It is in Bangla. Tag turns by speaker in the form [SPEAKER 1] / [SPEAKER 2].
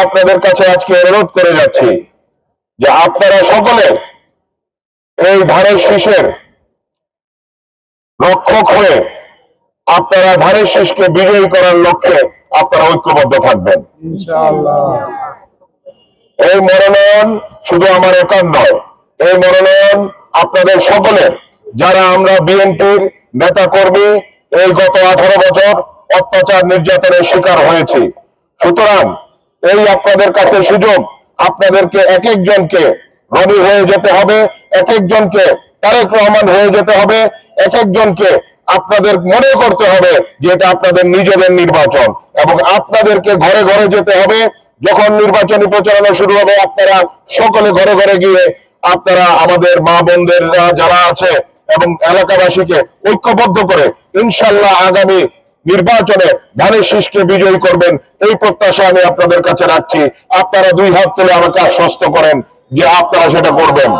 [SPEAKER 1] আপনাদের কাছে আজকে অনুরোধ করে যাচ্ছি যে আপনারা সকলে এই ধানের শীষের রক্ষক হয়ে আপনারা ধানের শীষকে বিজয়ী করার লক্ষ্যে আপনারা ঐক্যবদ্ধ থাকবেন
[SPEAKER 2] ইনশাআল্লাহ।
[SPEAKER 1] এই মনোনয়ন শুধু আমার একার নয়, এই মনোনয়ন আপনাদের সকলের, যারা আমরা বিএনপির নেতা কর্মী এই গত 18 বছর অত্যাচার নির্যাতনের শিকার হয়েছি। সুতরাং এই আপনাদের কাছে সুযোগ, আপনাদেরকে এক একজনকে রবি হয়ে যেতে হবে, এক একজনকে তারেক রহমান হয়ে যেতে হবে, এক একজনকে আপনাদের মনে করতে হবে যে এটা আপনাদের নিজেদের নির্বাচন, এবং আপনাদেরকে ঘরে ঘরে যেতে হবে। যখন নির্বাচনী প্রচারণা শুরু হবে আপনারা সকলে ঘরে ঘরে গিয়ে আপনারা আমাদের মা বোনদের যারা আছে এবং এলাকাবাসীকে ঐক্যবদ্ধ করে ইনশাল্লাহ আগামী নির্বাচনে ধানের শীষকে বিজয়ী করবেন, এই প্রত্যাশা আমি আপনাদের কাছে রাখছি। আপনারা দুই হাত তুলে আমাকে আশ্বস্ত করেন যে আপনারা সেটা করবেন।